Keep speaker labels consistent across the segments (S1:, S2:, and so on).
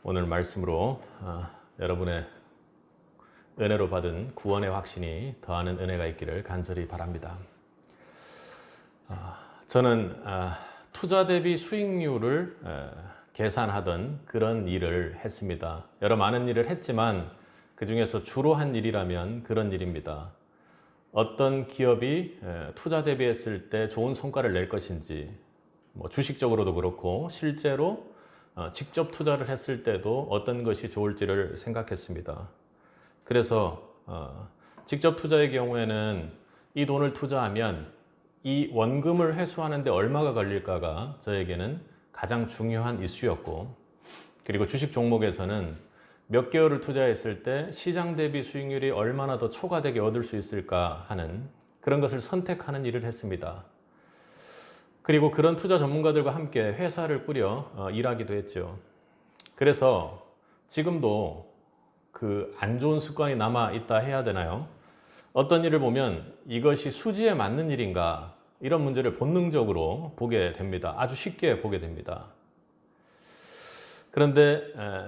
S1: 오늘 말씀으로 여러분의 은혜로 받은 구원의 확신이 더하는 은혜가 있기를 간절히 바랍니다. 저는 투자 대비 수익률을 계산하던 그런 일을 했습니다. 여러 많은 일을 했지만 그 중에서 주로 한 일이라면 그런 일입니다. 어떤 기업이 투자 대비했을 때 좋은 성과를 낼 것인지, 주식적으로도 그렇고 실제로 직접 투자를 했을 때도 어떤 것이 좋을지를 생각했습니다. 그래서 직접 투자의 경우에는 이 돈을 투자하면 이 원금을 회수하는 데 얼마가 걸릴까가 저에게는 가장 중요한 이슈였고, 그리고 주식 종목에서는 몇 개월을 투자했을 때 시장 대비 수익률이 얼마나 더 초과되게 얻을 수 있을까 하는 그런 것을 선택하는 일을 했습니다. 그리고 그런 투자 전문가들과 함께 회사를 꾸려 일하기도 했죠. 그래서 지금도 그 안 좋은 습관이 남아 있다 해야 되나요? 어떤 일을 보면 이것이 수지에 맞는 일인가, 이런 문제를 본능적으로 보게 됩니다. 아주 쉽게 보게 됩니다. 그런데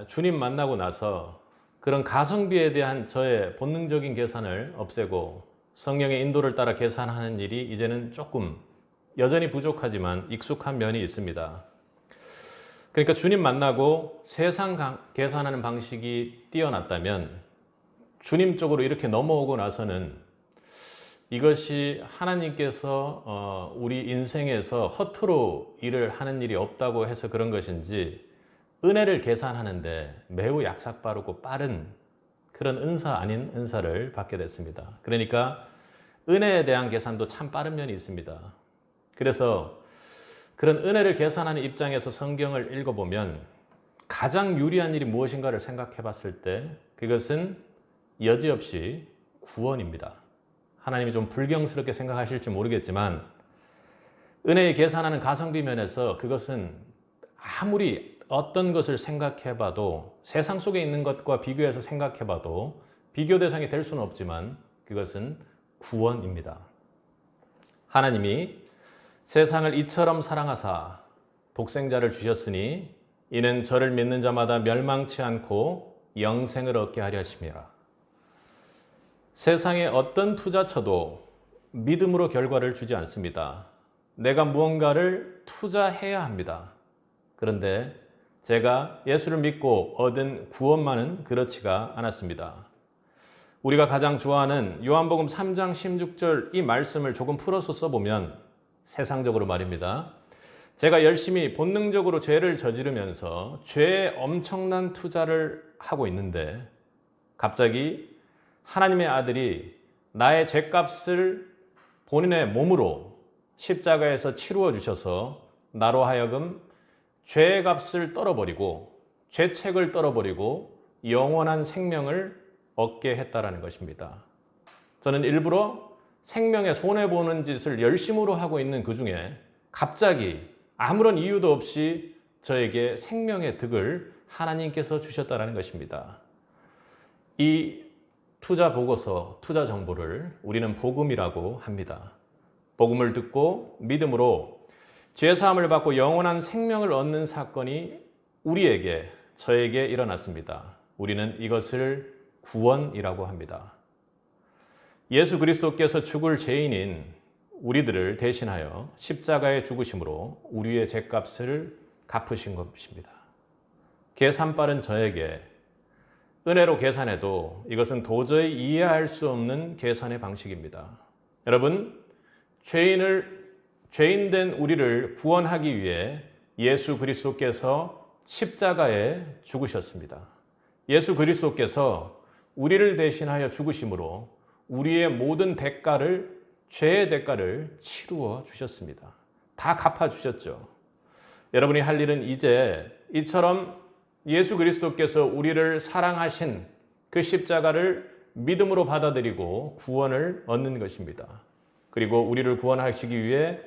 S1: 주님 만나고 나서 그런 가성비에 대한 저의 본능적인 계산을 없애고 성령의 인도를 따라 계산하는 일이 이제는 조금 여전히 부족하지만 익숙한 면이 있습니다. 그러니까 주님 만나고 세상 계산하는 방식이 뛰어났다면 주님 쪽으로 이렇게 넘어오고 나서는 이것이 하나님께서 우리 인생에서 허투루 일을 하는 일이 없다고 해서 그런 것인지 은혜를 계산하는데 매우 약삭빠르고 빠른 그런 은사 아닌 은사를 받게 됐습니다. 그러니까 은혜에 대한 계산도 참 빠른 면이 있습니다. 그래서 그런 은혜를 계산하는 입장에서 성경을 읽어보면 가장 유리한 일이 무엇인가를 생각해 봤을 때 그것은 여지없이 구원입니다. 하나님이 좀 불경스럽게 생각하실지 모르겠지만 은혜에 계산하는 가성비 면에서 그것은 아무리 어떤 것을 생각해 봐도 세상 속에 있는 것과 비교해서 생각해 봐도 비교 대상이 될 수는 없지만 그것은 구원입니다. 하나님이 세상을 이처럼 사랑하사 독생자를 주셨으니 이는 저를 믿는 자마다 멸망치 않고 영생을 얻게 하려 하심이라. 세상의 어떤 투자처도 믿음으로 결과를 주지 않습니다. 내가 무언가를 투자해야 합니다. 그런데 제가 예수를 믿고 얻은 구원만은 그렇지가 않았습니다. 우리가 가장 좋아하는 요한복음 3장 16절 이 말씀을 조금 풀어서 써보면 세상적으로 말입니다. 제가 열심히 본능적으로 죄를 저지르면서 죄에 엄청난 투자를 하고 있는데 갑자기 하나님의 아들이 나의 죄값을 본인의 몸으로 십자가에서 치루어 주셔서 나로 하여금 죄의 값을 떨어버리고 죄책을 떨어버리고 영원한 생명을 얻게 했다라는 것입니다. 저는 일부러 생명에 손해보는 짓을 열심으로 하고 있는 그 중에 갑자기 아무런 이유도 없이 저에게 생명의 득을 하나님께서 주셨다는 것입니다. 이 투자 보고서, 투자 정보를 우리는 복음이라고 합니다. 복음을 듣고 믿음으로 죄사함을 받고 영원한 생명을 얻는 사건이 우리에게, 저에게 일어났습니다. 우리는 이것을 구원이라고 합니다. 예수 그리스도께서 죽을 죄인인 우리들을 대신하여 십자가에 죽으심으로 우리의 죄값을 갚으신 것입니다. 계산 빠른 저에게 은혜로 계산해도 이것은 도저히 이해할 수 없는 계산의 방식입니다. 여러분, 죄인된 우리를 구원하기 위해 예수 그리스도께서 십자가에 죽으셨습니다. 예수 그리스도께서 우리를 대신하여 죽으심으로 우리의 모든 대가를, 죄의 대가를 치루어 주셨습니다. 다 갚아 주셨죠. 여러분이 할 일은 이제 이처럼 예수 그리스도께서 우리를 사랑하신 그 십자가를 믿음으로 받아들이고 구원을 얻는 것입니다. 그리고 우리를 구원하시기 위해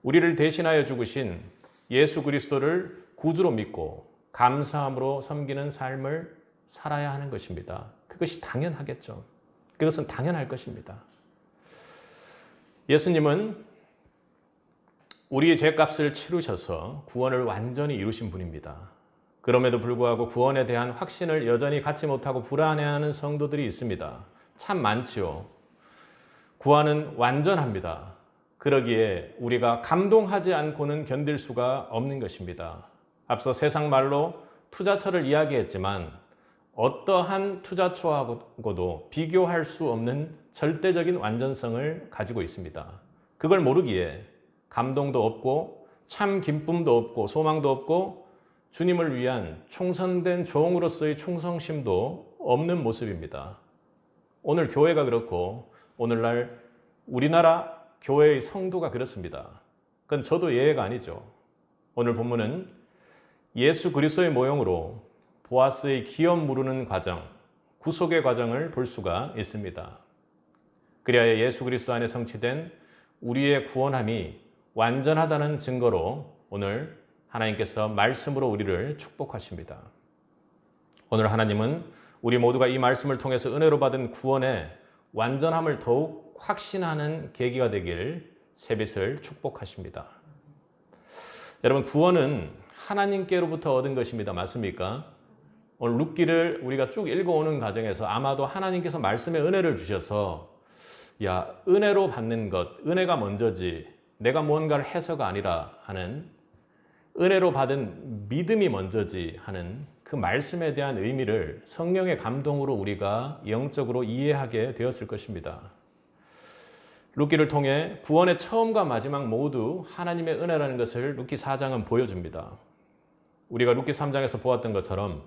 S1: 우리를 대신하여 죽으신 예수 그리스도를 구주로 믿고 감사함으로 섬기는 삶을 살아야 하는 것입니다. 그것이 당연하겠죠. 그것은 당연할 것입니다. 예수님은 우리의 죄값을 치르셔서 구원을 완전히 이루신 분입니다. 그럼에도 불구하고 구원에 대한 확신을 여전히 갖지 못하고 불안해하는 성도들이 있습니다. 참 많지요. 구원은 완전합니다. 그러기에 우리가 감동하지 않고는 견딜 수가 없는 것입니다. 앞서 세상 말로 투자처를 이야기했지만 어떠한 투자처하고도 비교할 수 없는 절대적인 완전성을 가지고 있습니다. 그걸 모르기에 감동도 없고 참 기쁨도 없고 소망도 없고 주님을 위한 충성된 종으로서의 충성심도 없는 모습입니다. 오늘 교회가 그렇고 오늘날 우리나라 교회의 성도가 그렇습니다. 그건 저도 예외가 아니죠. 오늘 본문은 예수 그리스도의 모형으로 보아스의 기업 무르는 과정, 구속의 과정을 볼 수가 있습니다. 그리하여 예수 그리스도 안에 성취된 우리의 구원함이 완전하다는 증거로 오늘 하나님께서 말씀으로 우리를 축복하십니다. 오늘 하나님은 우리 모두가 이 말씀을 통해서 은혜로 받은 구원의 완전함을 더욱 확신하는 계기가 되길 새빛을 축복하십니다. 여러분, 구원은 하나님께로부터 얻은 것입니다. 맞습니까? 오늘 룻기를 우리가 쭉 읽어오는 과정에서 아마도 하나님께서 말씀의 은혜를 주셔서 야, 은혜로 받는 것, 은혜가 먼저지 내가 무언가를 해서가 아니라 하는 은혜로 받은 믿음이 먼저지 하는 그 말씀에 대한 의미를 성령의 감동으로 우리가 영적으로 이해하게 되었을 것입니다. 룻기를 통해 구원의 처음과 마지막 모두 하나님의 은혜라는 것을 룻기 4장은 보여줍니다. 우리가 룻기 3장에서 보았던 것처럼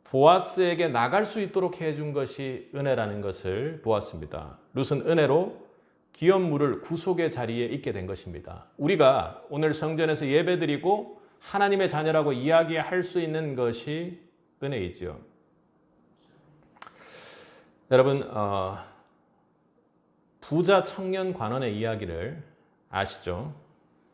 S1: 보아스에게 나갈 수 있도록 해준 것이 은혜라는 것을 보았습니다. 룻은 은혜로 기업 물을 구속의 자리에 있게 된 것입니다. 우리가 오늘 성전에서 예배드리고 하나님의 자녀라고 이야기할 수 있는 것이 은혜이지요. 여러분, 부자 청년 관원의 이야기를 아시죠?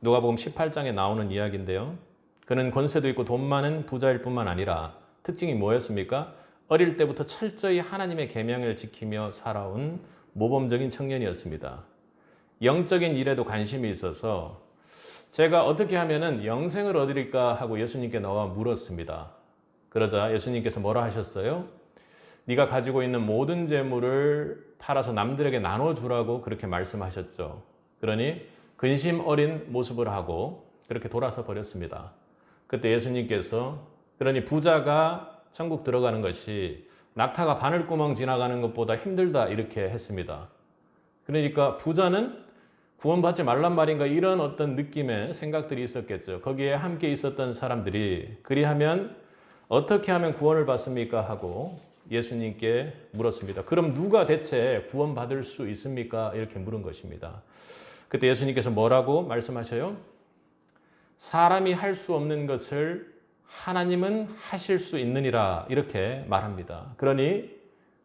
S1: 누가복음 18장에 나오는 이야기인데요. 그는 권세도 있고 돈 많은 부자일 뿐만 아니라 특징이 뭐였습니까? 어릴 때부터 철저히 하나님의 계명을 지키며 살아온 모범적인 청년이었습니다. 영적인 일에도 관심이 있어서 제가 어떻게 하면은 영생을 얻으릴까 하고 예수님께 나와 물었습니다. 그러자 예수님께서 뭐라 하셨어요? 네가 가지고 있는 모든 재물을 팔아서 남들에게 나눠주라고 그렇게 말씀하셨죠. 그러니 근심 어린 모습을 하고 그렇게 돌아서 버렸습니다. 그때 예수님께서 그러니 부자가 천국 들어가는 것이 낙타가 바늘구멍 지나가는 것보다 힘들다 이렇게 했습니다. 그러니까 부자는 구원받지 말란 말인가 이런 어떤 느낌의 생각들이 있었겠죠. 거기에 함께 있었던 사람들이 그리하면 어떻게 하면 구원을 받습니까? 하고 예수님께 물었습니다. 그럼 누가 대체 구원받을 수 있습니까? 이렇게 물은 것입니다. 그때 예수님께서 뭐라고 말씀하셔요? 사람이 할 수 없는 것을 하나님은 하실 수 있느니라 이렇게 말합니다. 그러니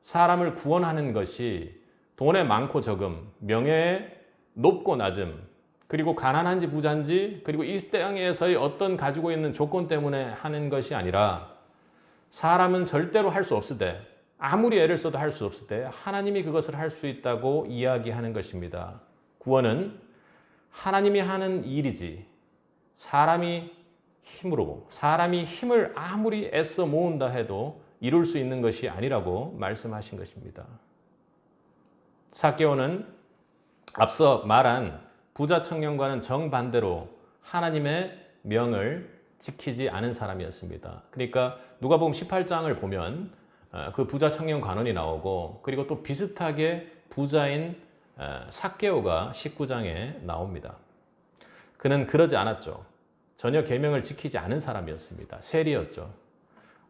S1: 사람을 구원하는 것이 돈에 많고 적음, 명예에 높고 낮음, 그리고 가난한지 부자인지, 그리고 이 땅에서의 어떤 가지고 있는 조건 때문에 하는 것이 아니라 사람은 절대로 할 수 없을 때, 아무리 애를 써도 할 수 없을 때 하나님이 그것을 할 수 있다고 이야기하는 것입니다. 구원은 하나님이 하는 일이지 사람이 힘을 아무리 애써 모은다 해도 이룰 수 있는 것이 아니라고 말씀하신 것입니다. 삭개오는 앞서 말한 부자 청년과는 정반대로 하나님의 명을 지키지 않은 사람이었습니다. 그러니까 누가복음 18장을 보면 그 부자 청년 관원이 나오고 그리고 또 비슷하게 부자인 삭개오가 19장에 나옵니다. 그는 그러지 않았죠. 전혀 계명을 지키지 않은 사람이었습니다. 세리였죠.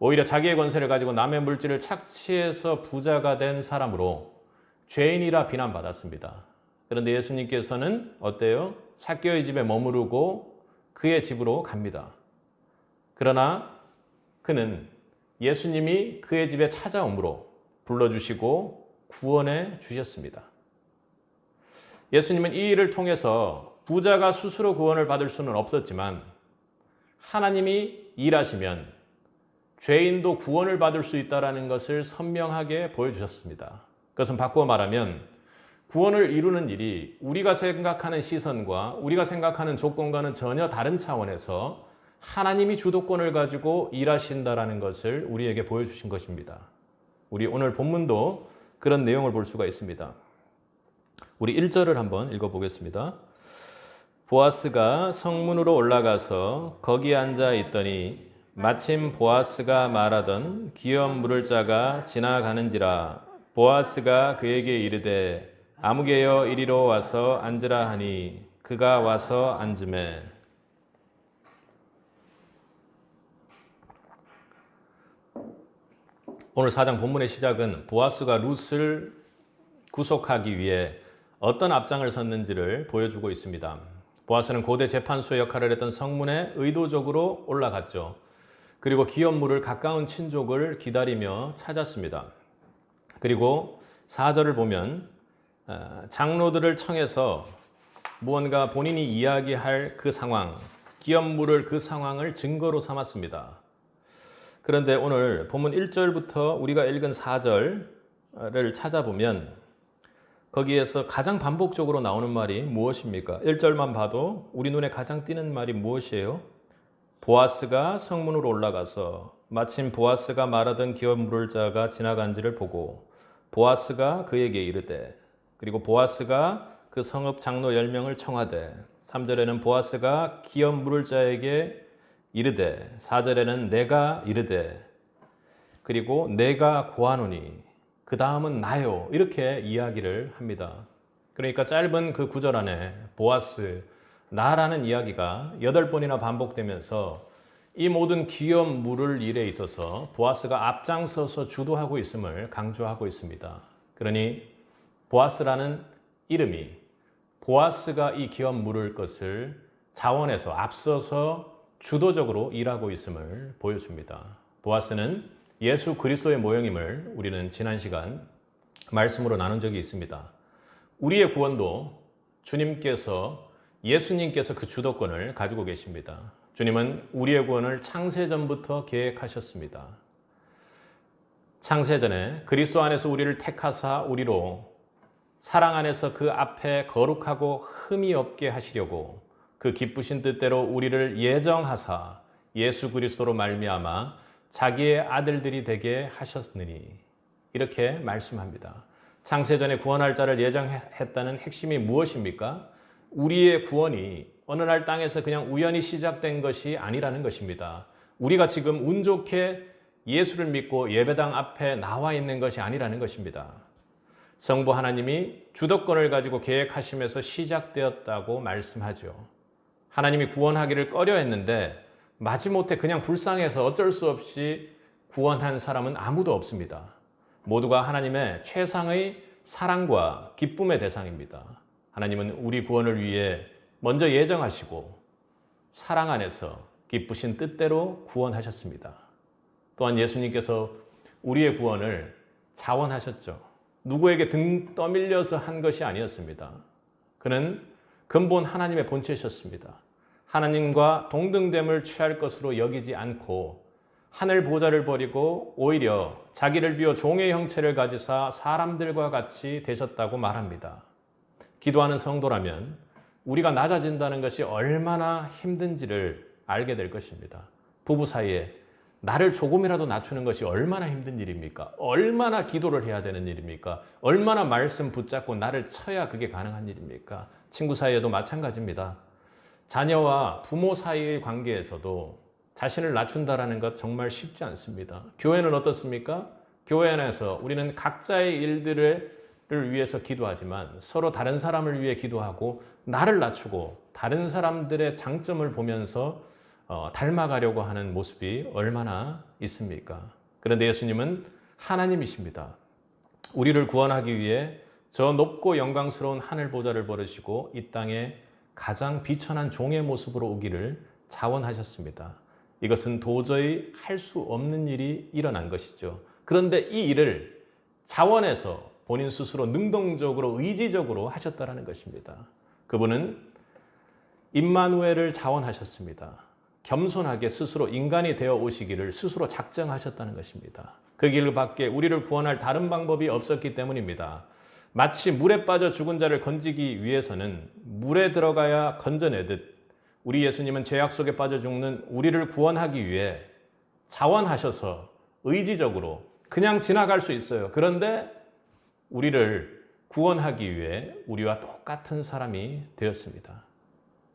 S1: 오히려 자기의 권세를 가지고 남의 물질을 착취해서 부자가 된 사람으로 죄인이라 비난받았습니다. 그런데 예수님께서는 어때요? 삭개오의 집에 머무르고 그의 집으로 갑니다. 그러나 그는 예수님이 그의 집에 찾아옴으로 불러주시고 구원해 주셨습니다. 예수님은 이 일을 통해서 부자가 스스로 구원을 받을 수는 없었지만 하나님이 일하시면 죄인도 구원을 받을 수 있다는 것을 선명하게 보여주셨습니다. 그것은 바꾸어 말하면 구원을 이루는 일이 우리가 생각하는 시선과 우리가 생각하는 조건과는 전혀 다른 차원에서 하나님이 주도권을 가지고 일하신다라는 것을 우리에게 보여주신 것입니다. 우리 오늘 본문도 그런 내용을 볼 수가 있습니다. 우리 1절을 한번 읽어보겠습니다. 보아스가 성문으로 올라가서 거기 앉아 있더니 마침 보아스가 말하던 기업 물을 자가 지나가는지라. 보아스가 그에게 이르되 아무개여 이리로 와서 앉으라 하니 그가 와서 앉으매. 오늘 4장 본문의 시작은 보아스가 룻을 구속하기 위해 어떤 앞장을 섰는지를 보여주고 있습니다. 보아스는 고대 재판소 역할을 했던 성문에 의도적으로 올라갔죠. 그리고 기업물을 가까운 친족을 기다리며 찾았습니다. 그리고 4절을 보면 장로들을 청해서 무언가 본인이 이야기할 그 상황, 기업물을 그 상황을 증거로 삼았습니다. 그런데 오늘 본문 1절부터 우리가 읽은 4절을 찾아보면 거기에서 가장 반복적으로 나오는 말이 무엇입니까? 1절만 봐도 우리 눈에 가장 띄는 말이 무엇이에요? 보아스가 성문으로 올라가서 마침 보아스가 말하던 기업 물을 자가 지나간지를 보고 보아스가 그에게 이르되, 그리고 보아스가 그 성읍 장로 10명을 청하되, 3절에는 보아스가 기업 물을 자에게 이르되, 4절에는 내가 이르되, 그리고 내가 고하노니 그 다음은 나요, 이렇게 이야기를 합니다. 그러니까 짧은 그 구절 안에 보아스, 나라는 이야기가 8번이나 반복되면서 이 모든 기업 물을 일에 있어서 보아스가 앞장서서 주도하고 있음을 강조하고 있습니다. 그러니 보아스라는 이름이 보아스가 이 기업 물을 것을 자원해서 앞서서 주도적으로 일하고 있음을 보여줍니다. 보아스는 예수 그리스도의 모형임을 우리는 지난 시간 말씀으로 나눈 적이 있습니다. 우리의 구원도 예수님께서 그 주도권을 가지고 계십니다. 주님은 우리의 구원을 창세전부터 계획하셨습니다. 창세전에 그리스도 안에서 우리를 택하사 우리로 사랑 안에서 그 앞에 거룩하고 흠이 없게 하시려고 그 기쁘신 뜻대로 우리를 예정하사 예수 그리스도로 말미암아 자기의 아들들이 되게 하셨느니, 이렇게 말씀합니다. 창세전에 구원할 자를 예정했다는 핵심이 무엇입니까? 우리의 구원이 어느 날 땅에서 그냥 우연히 시작된 것이 아니라는 것입니다. 우리가 지금 운 좋게 예수를 믿고 예배당 앞에 나와 있는 것이 아니라는 것입니다. 성부 하나님이 주도권을 가지고 계획하시면서 시작되었다고 말씀하죠. 하나님이 구원하기를 꺼려했는데 마지못해 그냥 불쌍해서 어쩔 수 없이 구원한 사람은 아무도 없습니다. 모두가 하나님의 최상의 사랑과 기쁨의 대상입니다. 하나님은 우리 구원을 위해 먼저 예정하시고 사랑 안에서 기쁘신 뜻대로 구원하셨습니다. 또한 예수님께서 우리의 구원을 자원하셨죠. 누구에게 등 떠밀려서 한 것이 아니었습니다. 그는 근본 하나님의 본체이셨습니다. 하나님과 동등됨을 취할 것으로 여기지 않고 하늘 보좌를 버리고 오히려 자기를 비워 종의 형체를 가지사 사람들과 같이 되셨다고 말합니다. 기도하는 성도라면 우리가 낮아진다는 것이 얼마나 힘든지를 알게 될 것입니다. 부부 사이에 나를 조금이라도 낮추는 것이 얼마나 힘든 일입니까? 얼마나 기도를 해야 되는 일입니까? 얼마나 말씀 붙잡고 나를 쳐야 그게 가능한 일입니까? 친구 사이에도 마찬가지입니다. 자녀와 부모 사이의 관계에서도 자신을 낮춘다는 것 정말 쉽지 않습니다. 교회는 어떻습니까? 교회 안에서 우리는 각자의 일들을 위해서 기도하지만 서로 다른 사람을 위해 기도하고 나를 낮추고 다른 사람들의 장점을 보면서 닮아가려고 하는 모습이 얼마나 있습니까? 그런데 예수님은 하나님이십니다. 우리를 구원하기 위해 저 높고 영광스러운 하늘 보좌를 버리시고 이 땅에 가장 비천한 종의 모습으로 오기를 자원하셨습니다. 이것은 도저히 할 수 없는 일이 일어난 것이죠. 그런데 이 일을 자원해서 본인 스스로 능동적으로 의지적으로 하셨다는 것입니다. 그분은 임마누엘을 자원하셨습니다. 겸손하게 스스로 인간이 되어 오시기를 스스로 작정하셨다는 것입니다. 그 길 밖에 우리를 구원할 다른 방법이 없었기 때문입니다. 마치 물에 빠져 죽은 자를 건지기 위해서는 물에 들어가야 건져내듯 우리 예수님은 죄악 속에 빠져 죽는 우리를 구원하기 위해 자원하셔서 의지적으로 그냥 지나갈 수 있어요. 그런데 우리를 구원하기 위해 우리와 똑같은 사람이 되었습니다.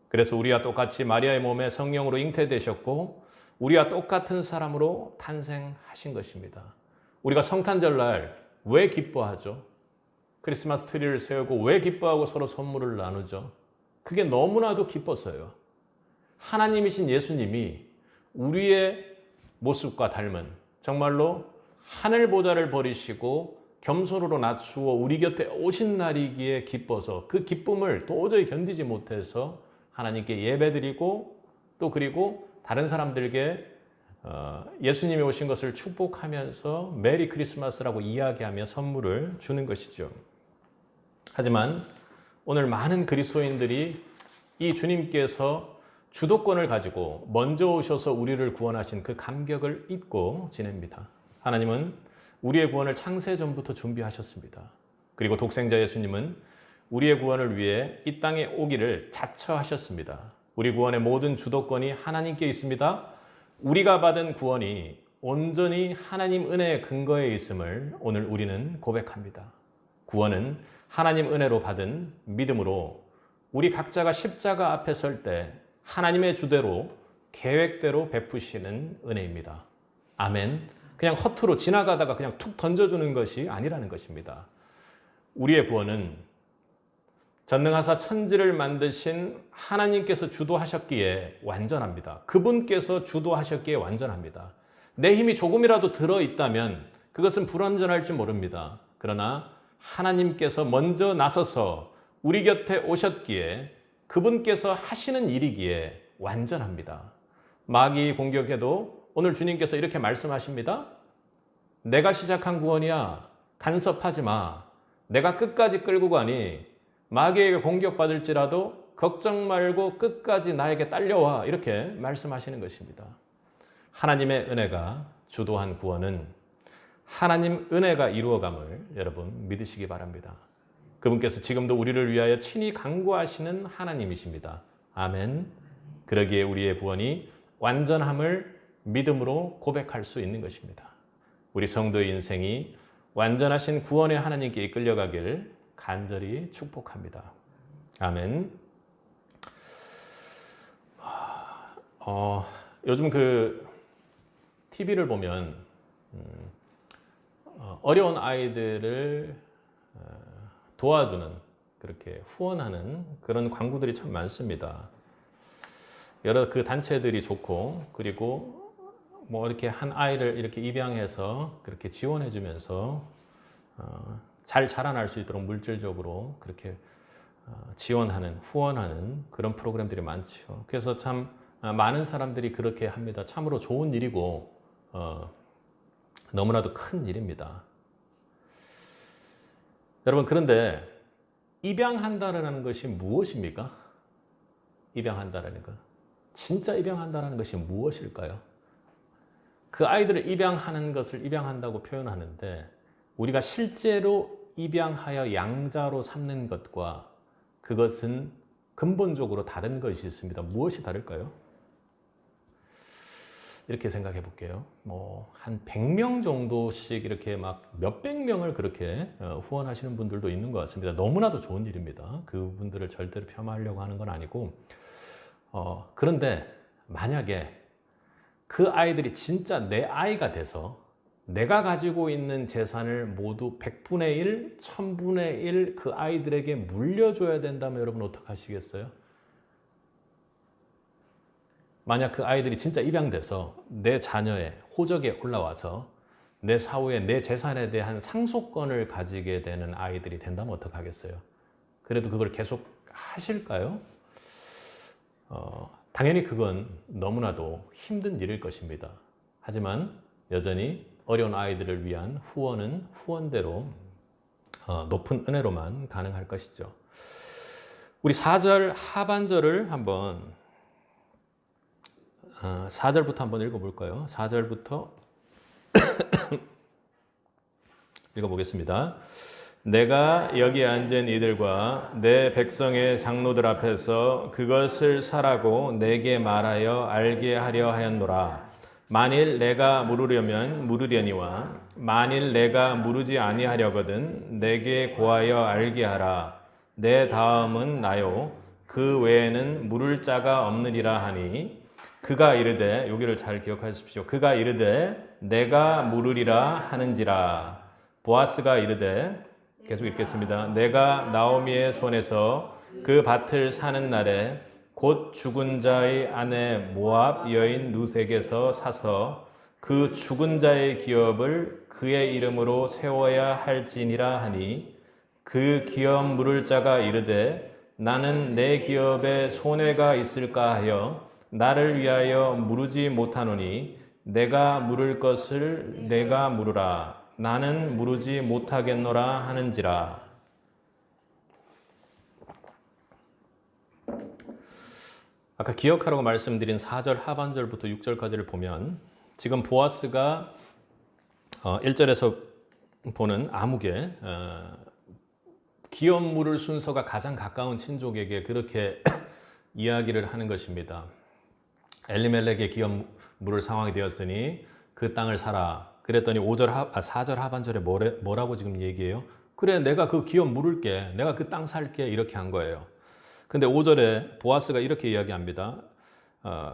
S1: 그래서 우리와 똑같이 마리아의 몸에 성령으로 잉태되셨고 우리와 똑같은 사람으로 탄생하신 것입니다. 우리가 성탄절날 왜 기뻐하죠? 크리스마스 트리를 세우고 왜 기뻐하고 서로 선물을 나누죠? 그게 너무나도 기뻤어요. 하나님이신 예수님이 우리의 모습과 닮은 정말로 하늘 보좌를 버리시고 겸손으로 낮추어 우리 곁에 오신 날이기에 기뻐서 그 기쁨을 도저히 견디지 못해서 하나님께 예배드리고 또 그리고 다른 사람들에게 예수님이 오신 것을 축복하면서 메리 크리스마스라고 이야기하며 선물을 주는 것이죠. 하지만 오늘 많은 그리스도인들이 이 주님께서 주도권을 가지고 먼저 오셔서 우리를 구원하신 그 감격을 잊고 지냅니다. 하나님은 우리의 구원을 창세 전부터 준비하셨습니다. 그리고 독생자 예수님은 우리의 구원을 위해 이 땅에 오기를 자처하셨습니다. 우리 구원의 모든 주도권이 하나님께 있습니다. 우리가 받은 구원이 온전히 하나님 은혜의 근거에 있음을 오늘 우리는 고백합니다. 구원은 하나님 은혜로 받은 믿음으로 우리 각자가 십자가 앞에 설 때 하나님의 주대로 계획대로 베푸시는 은혜입니다. 아멘. 그냥 허투루 지나가다가 그냥 툭 던져주는 것이 아니라는 것입니다. 우리의 구원은 전능하사 천지를 만드신 하나님께서 주도하셨기에 완전합니다. 그분께서 주도하셨기에 완전합니다. 내 힘이 조금이라도 들어있다면 그것은 불완전할지 모릅니다. 그러나 하나님께서 먼저 나서서 우리 곁에 오셨기에 그분께서 하시는 일이기에 완전합니다. 마귀 공격에도 오늘 주님께서 이렇게 말씀하십니다. 내가 시작한 구원이야. 간섭하지 마. 내가 끝까지 끌고 가니 마귀에게 공격받을지라도 걱정 말고 끝까지 나에게 딸려와. 이렇게 말씀하시는 것입니다. 하나님의 은혜가 주도한 구원은 하나님 은혜가 이루어감을 여러분 믿으시기 바랍니다. 그분께서 지금도 우리를 위하여 친히 간구하시는 하나님이십니다. 아멘. 그러기에 우리의 구원이 완전함을 믿음으로 고백할 수 있는 것입니다. 우리 성도의 인생이 완전하신 구원의 하나님께 이끌려가길 간절히 축복합니다. 아멘. 요즘 그 TV를 보면 어려운 아이들을 도와주는 그렇게 후원하는 그런 광고들이 참 많습니다. 여러 그 단체들이 좋고 그리고 뭐 이렇게 한 아이를 이렇게 입양해서 그렇게 지원해주면서 잘 자라날 수 있도록 물질적으로 그렇게 지원하는 후원하는 그런 프로그램들이 많죠. 그래서 참 많은 사람들이 그렇게 합니다. 참으로 좋은 일이고 너무나도 큰 일입니다. 여러분 그런데 입양한다라는 것이 무엇입니까? 입양한다라는 것. 진짜 입양한다라는 것이 무엇일까요? 그 아이들을 입양하는 것을 입양한다고 표현하는데 우리가 실제로 입양하여 양자로 삼는 것과 그것은 근본적으로 다른 것이 있습니다. 무엇이 다를까요? 이렇게 생각해 볼게요. 한 100명 정도씩 이렇게 막 몇백 명을 그렇게 후원하시는 분들도 있는 것 같습니다. 너무나도 좋은 일입니다. 그분들을 절대로 폄하하려고 하는 건 아니고 그런데 만약에 그 아이들이 진짜 내 아이가 돼서 내가 가지고 있는 재산을 모두 100분의 1, 1000분의 1 그 아이들에게 물려줘야 된다면 여러분 어떡하시겠어요? 만약 그 아이들이 진짜 입양돼서 내 자녀의 호적에 올라와서 내 사후에 내 재산에 대한 상속권을 가지게 되는 아이들이 된다면 어떡하겠어요? 그래도 그걸 계속 하실까요? 당연히 그건 너무나도 힘든 일일 것입니다. 하지만 여전히 어려운 아이들을 위한 후원은 후원대로 높은 은혜로만 가능할 것이죠. 우리 4절 하반절을 한번 4절부터 한번 읽어볼까요? 4절부터 읽어보겠습니다. 내가 여기 앉은 이들과 내 백성의 장로들 앞에서 그것을 사라고 내게 말하여 알게 하려 하였노라. 만일 내가 물으려면 물으려니와 만일 내가 물으지 아니하려거든 내게 고하여 알게 하라. 내 다음은 나요 그 외에는 물을 자가 없느니라 하니 그가 이르되, 여기를 잘 기억하십시오. 그가 이르되 내가 물으리라 하는지라. 보아스가 이르되, 계속 읽겠습니다. 내가 나오미의 손에서 그 밭을 사는 날에 곧 죽은 자의 아내 모압 여인 룻에게서 사서 그 죽은 자의 기업을 그의 이름으로 세워야 할지니라 하니 그 기업 물을 자가 이르되 나는 내 기업에 손해가 있을까 하여 나를 위하여 물으지 못하노니 내가 물을 것을 내가 물으라. 나는 물으지 못하겠노라 하는지라. 아까 기억하라고 말씀드린 4절 하반절부터 6절까지를 보면 지금 보아스가 1절에서 보는 아무개 기업 물을 순서가 가장 가까운 친족에게 그렇게 이야기를 하는 것입니다. 엘리멜렉의 기업 물을 상황이 되었으니 그 땅을 사라. 그랬더니 4절 하반절에 뭐라고 지금 얘기해요? 그래, 내가 그 기업 물을게. 내가 그 땅 살게. 이렇게 한 거예요. 근데 5절에 보아스가 이렇게 이야기합니다.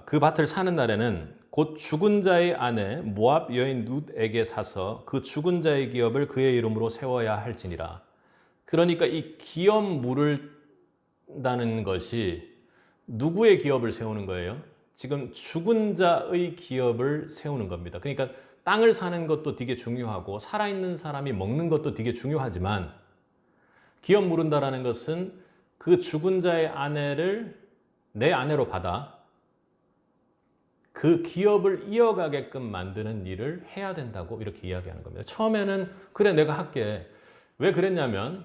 S1: 그 밭을 사는 날에는 곧 죽은 자의 아내 모압 여인 룻에게 사서 그 죽은 자의 기업을 그의 이름으로 세워야 할지니라. 그러니까 이 기업 물을다는 것이 누구의 기업을 세우는 거예요? 지금 죽은 자의 기업을 세우는 겁니다. 그러니까 땅을 사는 것도 되게 중요하고 살아있는 사람이 먹는 것도 되게 중요하지만 기업 물은다라는 것은 그 죽은 자의 아내를 내 아내로 받아 그 기업을 이어가게끔 만드는 일을 해야 된다고 이렇게 이야기하는 겁니다. 처음에는 그래 내가 할게. 왜 그랬냐면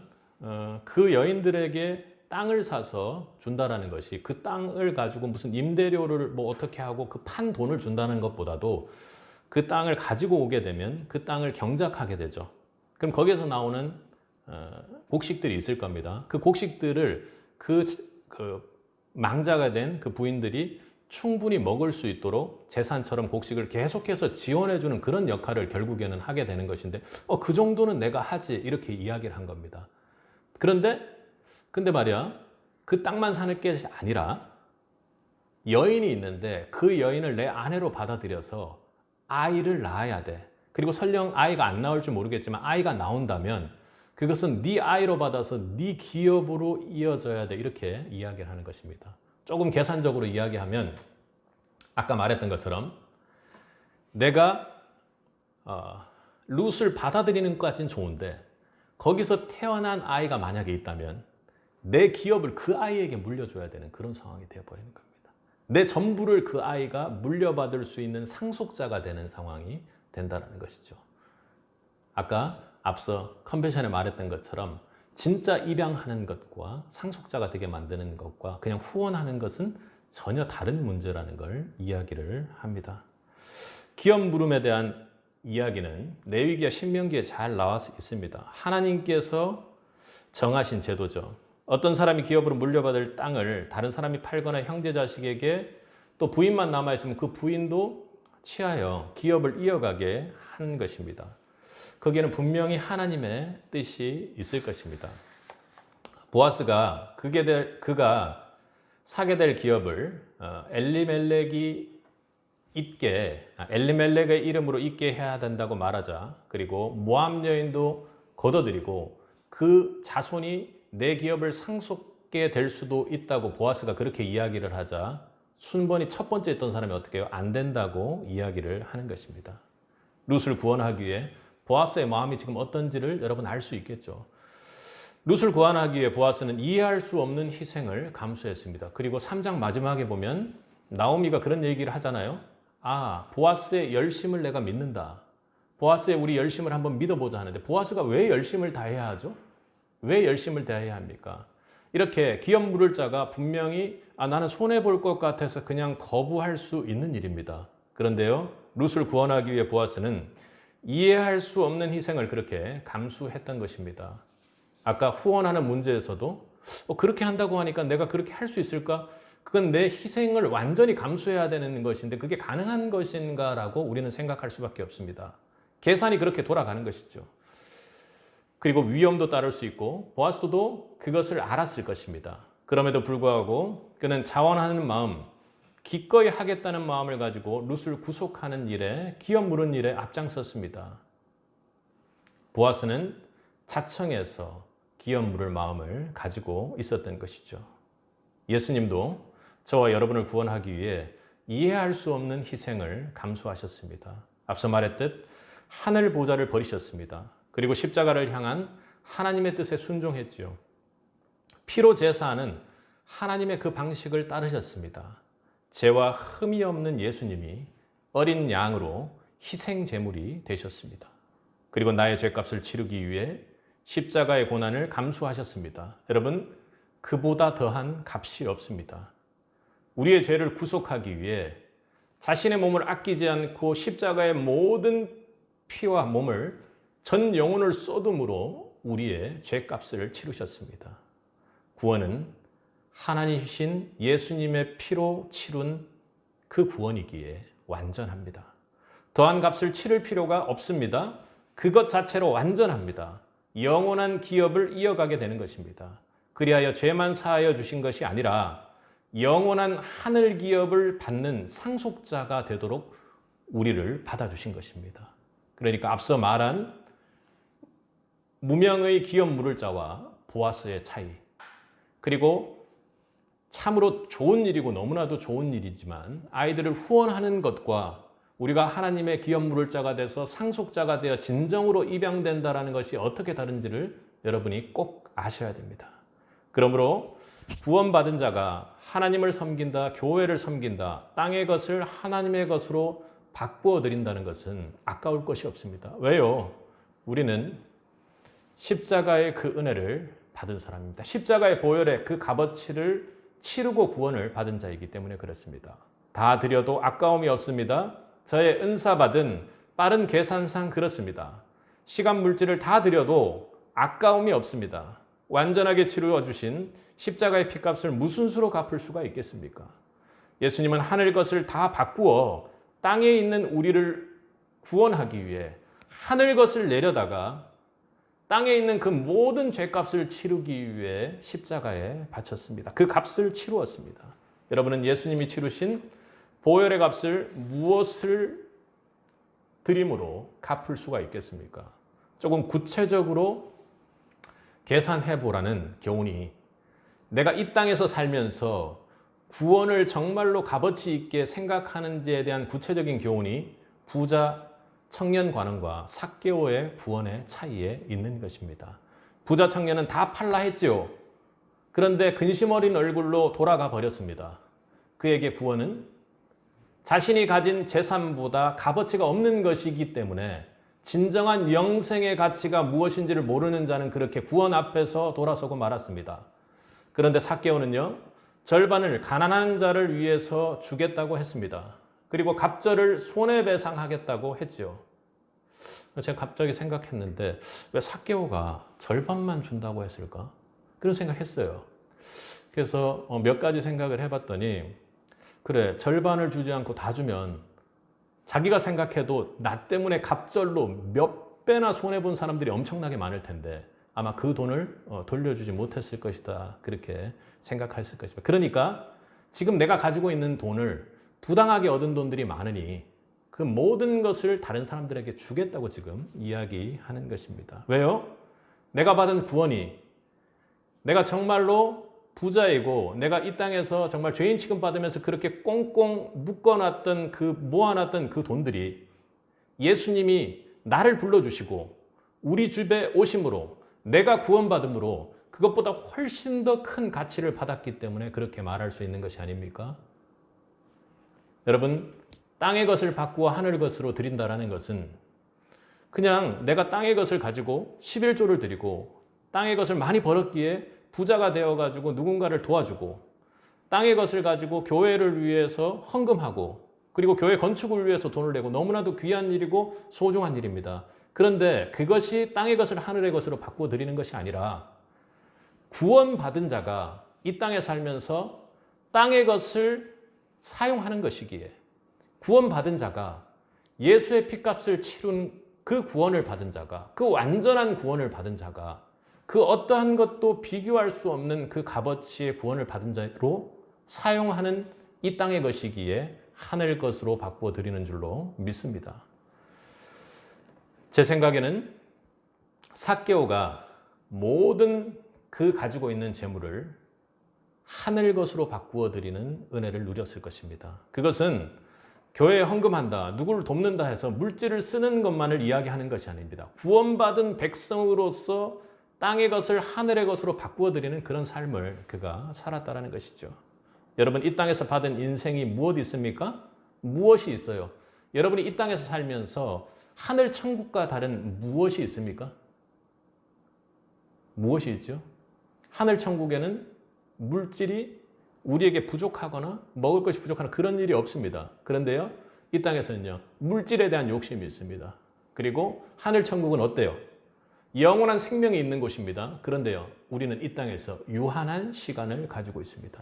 S1: 그 여인들에게 땅을 사서 준다라는 것이 그 땅을 가지고 무슨 임대료를 뭐 어떻게 하고 그 판 돈을 준다는 것보다도 그 땅을 가지고 오게 되면 그 땅을 경작하게 되죠. 그럼 거기에서 나오는 곡식들이 있을 겁니다. 그 곡식들을 그 망자가 된 그 부인들이 충분히 먹을 수 있도록 재산처럼 곡식을 계속해서 지원해주는 그런 역할을 결국에는 하게 되는 것인데 그 정도는 내가 하지 이렇게 이야기를 한 겁니다. 근데 말이야 그 땅만 사는 게 아니라 여인이 있는데 그 여인을 내 아내로 받아들여서 아이를 낳아야 돼. 그리고 설령 아이가 안 나올 줄 모르겠지만 아이가 나온다면 그것은 네 아이로 받아서 네 기업으로 이어져야 돼. 이렇게 이야기를 하는 것입니다. 조금 계산적으로 이야기하면 아까 말했던 것처럼 내가 룻을 받아들이는 것까지는 좋은데 거기서 태어난 아이가 만약에 있다면 내 기업을 그 아이에게 물려줘야 되는 그런 상황이 되어버리는 겁니다. 내 전부를 그 아이가 물려받을 수 있는 상속자가 되는 상황이 된다는 것이죠. 아까 앞서 컨벤션에 말했던 것처럼 진짜 입양하는 것과 상속자가 되게 만드는 것과 그냥 후원하는 것은 전혀 다른 문제라는 걸 이야기를 합니다. 기업 물음에 대한 이야기는 레위기와 신명기에 잘 나와 있습니다. 하나님께서 정하신 제도죠. 어떤 사람이 기업으로 물려받을 땅을 다른 사람이 팔거나 형제 자식에게 또 부인만 남아있으면 그 부인도 취하여 기업을 이어가게 한 것입니다. 거기에는 분명히 하나님의 뜻이 있을 것입니다. 보아스가 그가 사게 될 기업을 엘리멜렉의 이름으로 있게 해야 된다고 말하자, 그리고 모압 여인도 거둬들이고 그 자손이 내 기업을 상속게 될 수도 있다고 보아스가 그렇게 이야기를 하자 순번이 첫 번째 있던 사람이 어떻게 해요? 안 된다고 이야기를 하는 것입니다. 룻을 구원하기 위해 보아스의 마음이 지금 어떤지를 여러분 알 수 있겠죠. 룻을 구원하기 위해 보아스는 이해할 수 없는 희생을 감수했습니다. 그리고 3장 마지막에 보면 나오미가 그런 얘기를 하잖아요. 보아스의 열심을 내가 믿는다. 보아스의 우리 열심을 한번 믿어보자 하는데 보아스가 왜 열심을 다해야 하죠? 왜 열심을 다해야 합니까? 이렇게 기업 물을 자가 분명히 나는 손해볼 것 같아서 그냥 거부할 수 있는 일입니다. 그런데요, 룻을 구원하기 위해 보아스는 이해할 수 없는 희생을 그렇게 감수했던 것입니다. 아까 후원하는 문제에서도 그렇게 한다고 하니까 내가 그렇게 할 수 있을까? 그건 내 희생을 완전히 감수해야 되는 것인데 그게 가능한 것인가라고 우리는 생각할 수밖에 없습니다. 계산이 그렇게 돌아가는 것이죠. 그리고 위험도 따를 수 있고 보아스도 그것을 알았을 것입니다. 그럼에도 불구하고 그는 자원하는 마음, 기꺼이 하겠다는 마음을 가지고 룻을 구속하는 일에, 기업 물은 일에 앞장섰습니다. 보아스는 자청해서 기업 물을 마음을 가지고 있었던 것이죠. 예수님도 저와 여러분을 구원하기 위해 이해할 수 없는 희생을 감수하셨습니다. 앞서 말했듯 하늘 보좌를 버리셨습니다. 그리고 십자가를 향한 하나님의 뜻에 순종했지요. 피로 제사하는 하나님의 그 방식을 따르셨습니다. 죄와 흠이 없는 예수님이 어린 양으로 희생 제물이 되셨습니다. 그리고 나의 죄값을 치르기 위해 십자가의 고난을 감수하셨습니다. 여러분, 그보다 더한 값이 없습니다. 우리의 죄를 구속하기 위해 자신의 몸을 아끼지 않고 십자가의 모든 피와 몸을 전 영혼을 쏟음으로 우리의 죄값을 치르셨습니다. 구원은 하나님이신 예수님의 피로 치룬 그 구원이기에 완전합니다. 더한 값을 치를 필요가 없습니다. 그것 자체로 완전합니다. 영원한 기업을 이어가게 되는 것입니다. 그리하여 죄만 사하여 주신 것이 아니라 영원한 하늘 기업을 받는 상속자가 되도록 우리를 받아주신 것입니다. 그러니까 앞서 말한 무명의 기업 물을 자와 보아스의 차이, 그리고 참으로 좋은 일이고 너무나도 좋은 일이지만 아이들을 후원하는 것과 우리가 하나님의 기업 물을 자가 돼서 상속자가 되어 진정으로 입양된다는 것이 어떻게 다른지를 여러분이 꼭 아셔야 됩니다. 그러므로 구원받은 자가 하나님을 섬긴다, 교회를 섬긴다, 땅의 것을 하나님의 것으로 바꾸어 드린다는 것은 아까울 것이 없습니다. 왜요? 우리는 십자가의 그 은혜를 받은 사람입니다. 십자가의 보혈의 그 값어치를 치르고 구원을 받은 자이기 때문에 그렇습니다. 다 드려도 아까움이 없습니다. 저의 은사 받은 빠른 계산상 그렇습니다. 시간 물질을 다 드려도 아까움이 없습니다. 완전하게 치루어 주신 십자가의 피값을 무슨 수로 갚을 수가 있겠습니까? 예수님은 하늘 것을 다 바꾸어 땅에 있는 우리를 구원하기 위해 하늘 것을 내려다가 땅에 있는 그 모든 죄값을 치르기 위해 십자가에 바쳤습니다. 그 값을 치루었습니다. 여러분은 예수님이 치르신 보혈의 값을 무엇을 드림으로 갚을 수가 있겠습니까? 조금 구체적으로 계산해 보라는 교훈이, 내가 이 땅에서 살면서 구원을 정말로 값어치 있게 생각하는지에 대한 구체적인 교훈이 부자 청년 관원과 삭개오의 구원의 차이에 있는 것입니다. 부자 청년은 다 팔라 했지요. 그런데 근심 어린 얼굴로 돌아가 버렸습니다. 그에게 구원은 자신이 가진 재산보다 값어치가 없는 것이기 때문에 진정한 영생의 가치가 무엇인지를 모르는 자는 그렇게 구원 앞에서 돌아서고 말았습니다. 그런데 삭개오는요, 절반을 가난한 자를 위해서 주겠다고 했습니다. 그리고 갑절을 손해배상하겠다고 했죠. 제가 갑자기 생각했는데 왜 삭개오가 절반만 준다고 했을까? 그런 생각했어요. 그래서 몇 가지 생각을 해봤더니, 그래, 절반을 주지 않고 다 주면 자기가 생각해도 나 때문에 갑절로 몇 배나 손해본 사람들이 엄청나게 많을 텐데 아마 그 돈을 돌려주지 못했을 것이다, 그렇게 생각했을 것입니다. 그러니까 지금 내가 가지고 있는 돈을 부당하게 얻은 돈들이 많으니 그 모든 것을 다른 사람들에게 주겠다고 지금 이야기하는 것입니다. 왜요? 내가 받은 구원이, 내가 정말로 부자이고 내가 이 땅에서 정말 죄인 취급받으면서 그렇게 꽁꽁 묶어놨던 모아놨던 그 돈들이 예수님이 나를 불러주시고 우리 집에 오심으로 내가 구원받음으로 그것보다 훨씬 더 큰 가치를 받았기 때문에 그렇게 말할 수 있는 것이 아닙니까? 여러분, 땅의 것을 바꾸어 하늘 것으로 드린다라는 것은 그냥 내가 땅의 것을 가지고 11조를 드리고 땅의 것을 많이 벌었기에 부자가 되어가지고 누군가를 도와주고 땅의 것을 가지고 교회를 위해서 헌금하고 그리고 교회 건축을 위해서 돈을 내고 너무나도 귀한 일이고 소중한 일입니다. 그런데 그것이 땅의 것을 하늘의 것으로 바꾸어 드리는 것이 아니라 구원받은 자가 이 땅에 살면서 땅의 것을 사용하는 것이기에 구원받은 자가 예수의 피값을 치룬 그 구원을 받은 자가 그 완전한 구원을 받은 자가 그 어떠한 것도 비교할 수 없는 그 값어치의 구원을 받은 자로 사용하는 이 땅의 것이기에 하늘 것으로 바꾸어 드리는 줄로 믿습니다. 제 생각에는 삭개오가 모든 그 가지고 있는 재물을 하늘 것으로 바꾸어 드리는 은혜를 누렸을 것입니다. 그것은 교회에 헌금한다, 누구를 돕는다 해서 물질을 쓰는 것만을 이야기하는 것이 아닙니다. 구원받은 백성으로서 땅의 것을 하늘의 것으로 바꾸어 드리는 그런 삶을 그가 살았다는 것이죠. 여러분, 이 땅에서 받은 인생이 무엇이 있습니까? 무엇이 있어요? 여러분이 이 땅에서 살면서 하늘 천국과 다른 무엇이 있습니까? 무엇이 있죠? 하늘 천국에는 물질이 우리에게 부족하거나 먹을 것이 부족하거나 그런 일이 없습니다. 그런데요, 이 땅에서는요, 물질에 대한 욕심이 있습니다. 그리고 하늘 천국은 어때요? 영원한 생명이 있는 곳입니다. 그런데요, 우리는 이 땅에서 유한한 시간을 가지고 있습니다.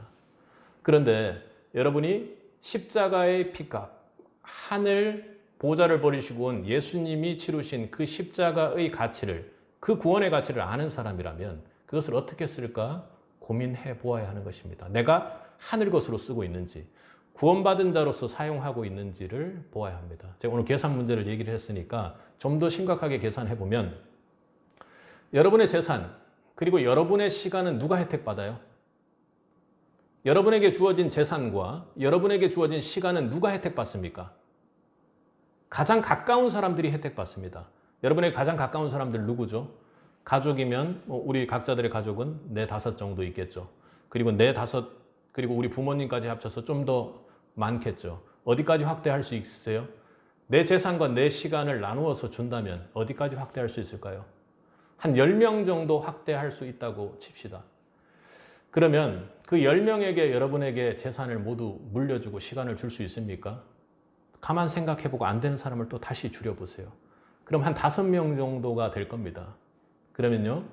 S1: 그런데 여러분이 십자가의 피값, 하늘 보좌를 버리시고 온 예수님이 치르신 그 십자가의 가치를, 그 구원의 가치를 아는 사람이라면 그것을 어떻게 쓸까 고민해 보아야 하는 것입니다. 내가 하늘 것으로 쓰고 있는지, 구원받은 자로서 사용하고 있는지를 보아야 합니다. 제가 오늘 계산 문제를 얘기를 했으니까 좀 더 심각하게 계산해 보면 여러분의 재산 그리고 여러분의 시간은 누가 혜택받아요? 여러분에게 주어진 재산과 여러분에게 주어진 시간은 누가 혜택받습니까? 가장 가까운 사람들이 혜택받습니다. 여러분에게 가장 가까운 사람들 누구죠? 가족이면 우리 각자들의 가족은 4, 5 정도 있겠죠. 그리고 4, 5 그리고 우리 부모님까지 합쳐서 좀 더 많겠죠. 어디까지 확대할 수 있으세요? 내 재산과 내 시간을 나누어서 준다면 어디까지 확대할 수 있을까요? 한 10명 정도 확대할 수 있다고 칩시다. 그러면 그 10명에게 여러분에게 재산을 모두 물려주고 시간을 줄 수 있습니까? 가만 생각해보고 안 되는 사람을 또 다시 줄여보세요. 그럼 한 5명 정도가 될 겁니다. 그러면요,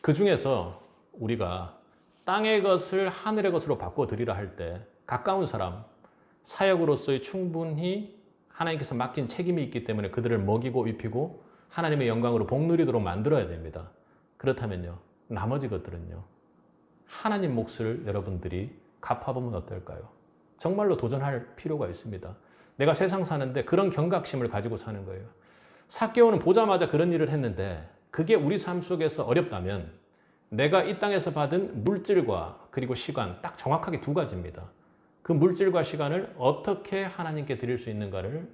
S1: 그 중에서 우리가 땅의 것을 하늘의 것으로 바꿔드리라 할 때 가까운 사람, 사역으로서의 충분히 하나님께서 맡긴 책임이 있기 때문에 그들을 먹이고 입히고 하나님의 영광으로 복누리도록 만들어야 됩니다. 그렇다면요, 나머지 것들은요, 하나님 몫을 여러분들이 갚아보면 어떨까요? 정말로 도전할 필요가 있습니다. 내가 세상 사는데 그런 경각심을 가지고 사는 거예요. 삭개오는 보자마자 그런 일을 했는데 그게 우리 삶 속에서 어렵다면 내가 이 땅에서 받은 물질과 그리고 시간 딱 정확하게 2가지입니다. 그 물질과 시간을 어떻게 하나님께 드릴 수 있는가를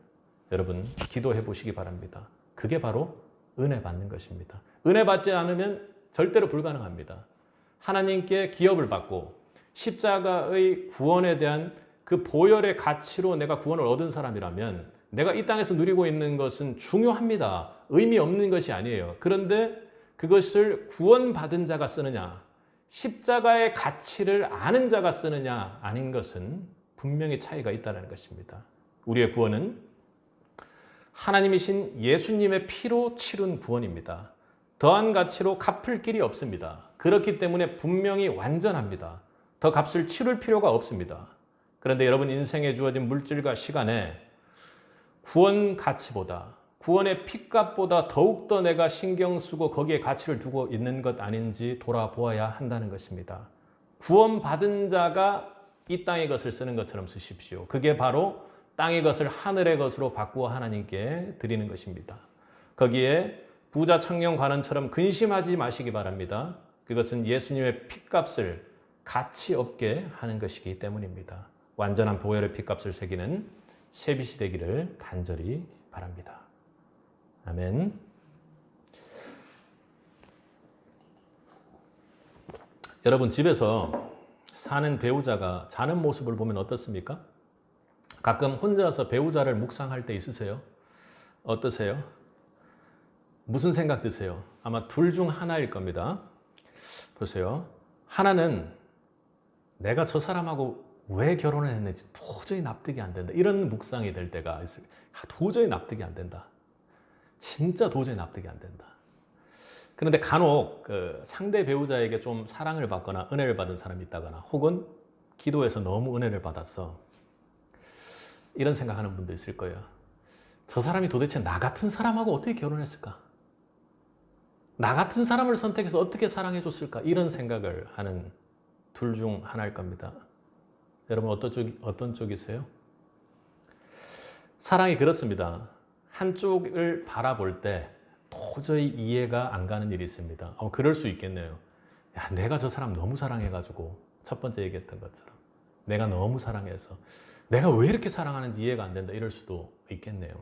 S1: 여러분 기도해 보시기 바랍니다. 그게 바로 은혜 받는 것입니다. 은혜 받지 않으면 절대로 불가능합니다. 하나님께 기업을 받고 십자가의 구원에 대한 그 보혈의 가치로 내가 구원을 얻은 사람이라면 내가 이 땅에서 누리고 있는 것은 중요합니다. 의미 없는 것이 아니에요. 그런데 그것을 구원받은 자가 쓰느냐, 십자가의 가치를 아는 자가 쓰느냐 아닌 것은 분명히 차이가 있다는 것입니다. 우리의 구원은 하나님이신 예수님의 피로 치른 구원입니다. 더한 가치로 갚을 길이 없습니다. 그렇기 때문에 분명히 완전합니다. 더 값을 치를 필요가 없습니다. 그런데 여러분 인생에 주어진 물질과 시간에 구원 가치보다, 구원의 피값보다 더욱더 내가 신경 쓰고 거기에 가치를 두고 있는 것 아닌지 돌아보아야 한다는 것입니다. 구원받은 자가 이 땅의 것을 쓰는 것처럼 쓰십시오. 그게 바로 땅의 것을 하늘의 것으로 바꾸어 하나님께 드리는 것입니다. 거기에 부자 청년 관원처럼 근심하지 마시기 바랍니다. 그것은 예수님의 피값을 가치 없게 하는 것이기 때문입니다. 완전한 보혈의 피값을 새기는 세빛이 되기를 간절히 바랍니다. 아멘. 여러분 집에서 사는 배우자가 자는 모습을 보면 어떻습니까? 가끔 혼자서 배우자를 묵상할 때 있으세요? 어떠세요? 무슨 생각 드세요? 아마 둘 중 하나일 겁니다. 보세요. 하나는 내가 저 사람하고 왜 결혼을 했는지 도저히 납득이 안 된다. 이런 묵상이 될 때가 있어요. 도저히 납득이 안 된다. 진짜 도저히 납득이 안 된다. 그런데 간혹 그 상대 배우자에게 좀 사랑을 받거나 은혜를 받은 사람이 있다거나 혹은 기도에서 너무 은혜를 받아서 이런 생각하는 분도 있을 거예요. 저 사람이 도대체 나 같은 사람하고 어떻게 결혼했을까? 나 같은 사람을 선택해서 어떻게 사랑해줬을까? 이런 생각을 하는 둘 중 하나일 겁니다. 여러분 어떤 쪽이세요? 사랑이 그렇습니다. 한쪽을 바라볼 때 도저히 이해가 안 가는 일이 있습니다. 그럴 수 있겠네요. 야, 내가 저 사람 너무 사랑해가지고 첫 번째 얘기했던 것처럼 내가 너무 사랑해서 내가 왜 이렇게 사랑하는지 이해가 안 된다 이럴 수도 있겠네요.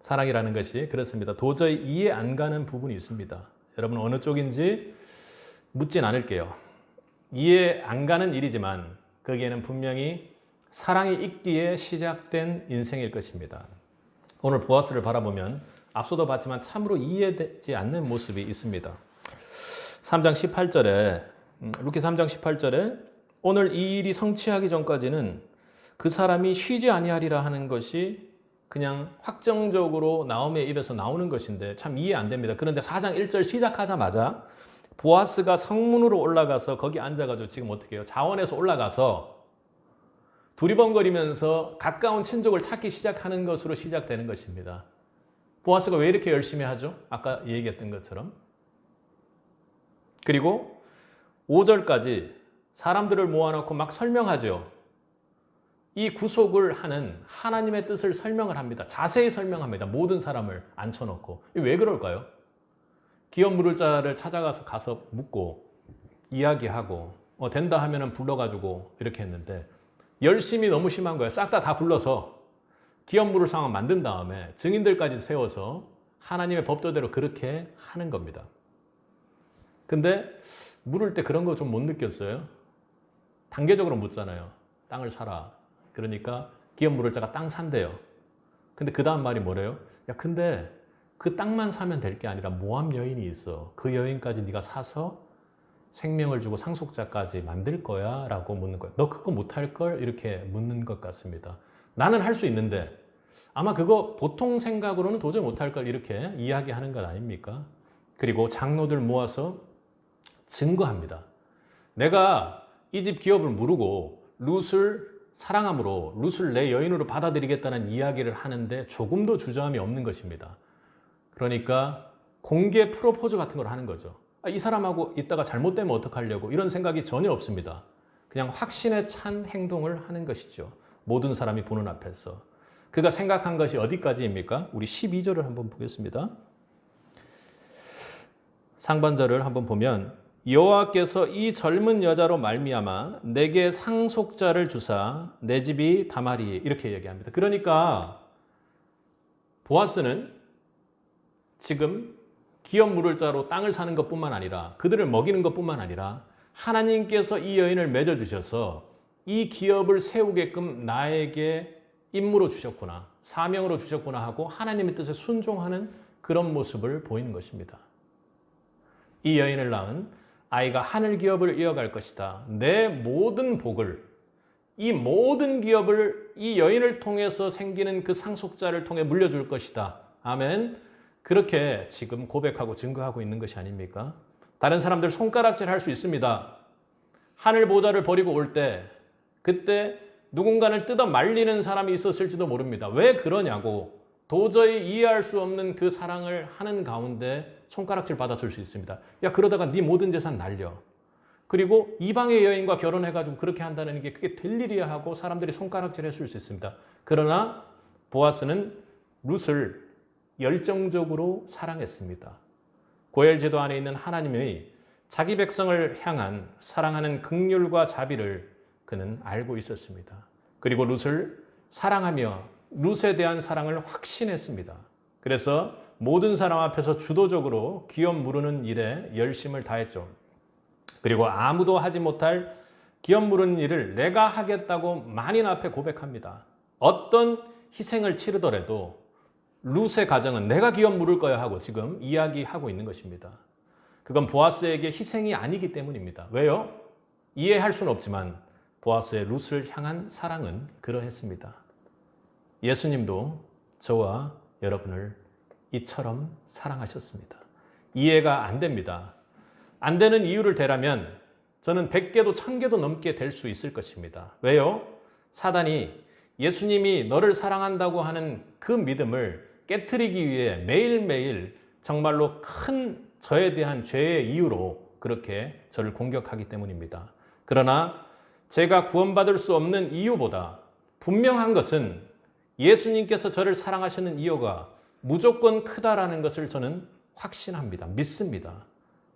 S1: 사랑이라는 것이 그렇습니다. 도저히 이해 안 가는 부분이 있습니다. 여러분 어느 쪽인지 묻진 않을게요. 이해 안 가는 일이지만 거기에는 분명히 사랑이 있기에 시작된 인생일 것입니다. 오늘 보아스를 바라보면 앞서도 봤지만 참으로 이해되지 않는 모습이 있습니다. 3장 18절에 루키 3장 18절에 오늘 이 일이 성취하기 전까지는 그 사람이 쉬지 아니하리라 하는 것이 그냥 확정적으로 나오미의 입에서 나오는 것인데 참 이해 안 됩니다. 그런데 4장 1절 시작하자마자 보아스가 성문으로 올라가서 거기 앉아가지고 지금 어떻게 해요? 자원에서 올라가서 두리번거리면서 가까운 친족을 찾기 시작하는 것으로 시작되는 것입니다. 보아스가 왜 이렇게 열심히 하죠? 아까 얘기했던 것처럼. 그리고 5절까지 사람들을 모아놓고 막 설명하죠. 이 구속을 하는 하나님의 뜻을 설명을 합니다. 자세히 설명합니다. 모든 사람을 앉혀놓고. 왜 그럴까요? 기업 물을 자를 가서 묻고 이야기하고 된다 하면은 불러가지고 이렇게 했는데 열심히 너무 심한 거예요. 싹 다 불러서 기업 물을 상황 만든 다음에 증인들까지 세워서 하나님의 법도대로 그렇게 하는 겁니다. 근데 물을 때 그런 거 좀 못 느꼈어요? 단계적으로 묻잖아요. 땅을 사라. 그러니까 기업 물을 자가 땅 산대요. 근데 그 다음 말이 뭐래요? 야, 근데 그 땅만 사면 될 게 아니라 모함 여인이 있어. 그 여인까지 네가 사서 생명을 주고 상속자까지 만들 거야? 라고 묻는 거예요. 너 그거 못할 걸? 이렇게 묻는 것 같습니다. 나는 할 수 있는데 아마 그거 보통 생각으로는 도저히 못할 걸 이렇게 이야기하는 것 아닙니까? 그리고 장로들 모아서 증거합니다. 내가 이 집 기업을 무르고 룻을 사랑함으로 룻을 내 여인으로 받아들이겠다는 이야기를 하는데 조금도 주저함이 없는 것입니다. 그러니까 공개 프로포즈 같은 걸 하는 거죠. 이 사람하고 있다가 잘못되면 어떡하려고 이런 생각이 전혀 없습니다. 그냥 확신에 찬 행동을 하는 것이죠. 모든 사람이 보는 앞에서. 그가 생각한 것이 어디까지입니까? 우리 12절을 한번 보겠습니다. 상반절을 한번 보면 여호와께서 이 젊은 여자로 말미암아 내게 상속자를 주사 내 집이 다말이 이렇게 얘기합니다. 그러니까 보아스는 지금 기업 물을 자로 땅을 사는 것뿐만 아니라 그들을 먹이는 것뿐만 아니라 하나님께서 이 여인을 맺어주셔서 이 기업을 세우게끔 나에게 임무로 주셨구나, 사명으로 주셨구나 하고 하나님의 뜻에 순종하는 그런 모습을 보이는 것입니다. 이 여인을 낳은 아이가 하늘 기업을 이어갈 것이다. 내 모든 복을, 이 모든 기업을 이 여인을 통해서 생기는 그 상속자를 통해 물려줄 것이다. 아멘. 그렇게 지금 고백하고 증거하고 있는 것이 아닙니까? 다른 사람들 손가락질 할 수 있습니다. 하늘 보좌를 버리고 올 때 그때 누군가를 뜯어 말리는 사람이 있었을지도 모릅니다. 왜 그러냐고 도저히 이해할 수 없는 그 사랑을 하는 가운데 손가락질 받았을 수 있습니다. 야, 그러다가 네 모든 재산 날려. 그리고 이방의 여인과 결혼해가지고 그렇게 한다는 게 그게 될 일이야 하고 사람들이 손가락질 했을 수 있습니다. 그러나 보아스는 룻을 열정적으로 사랑했습니다. 고엘제도 안에 있는 하나님의 자기 백성을 향한 사랑하는 긍휼과 자비를 그는 알고 있었습니다. 그리고 룻을 사랑하며 룻에 대한 사랑을 확신했습니다. 그래서 모든 사람 앞에서 주도적으로 기업 무르는 일에 열심을 다했죠. 그리고 아무도 하지 못할 기업 무르는 일을 내가 하겠다고 만인 앞에 고백합니다. 어떤 희생을 치르더라도 룻의 가정은 내가 기업 물을 거야 하고 지금 이야기하고 있는 것입니다. 그건 보아스에게 희생이 아니기 때문입니다. 왜요? 이해할 수는 없지만 보아스의 룻을 향한 사랑은 그러했습니다. 예수님도 저와 여러분을 이처럼 사랑하셨습니다. 이해가 안 됩니다. 안 되는 이유를 대라면 저는 100개도 1000개도 넘게 될 수 있을 것입니다. 왜요? 사단이 예수님이 너를 사랑한다고 하는 그 믿음을 깨트리기 위해 매일매일 정말로 큰 저에 대한 죄의 이유로 그렇게 저를 공격하기 때문입니다. 그러나 제가 구원받을 수 없는 이유보다 분명한 것은 예수님께서 저를 사랑하시는 이유가 무조건 크다라는 것을 저는 확신합니다. 믿습니다.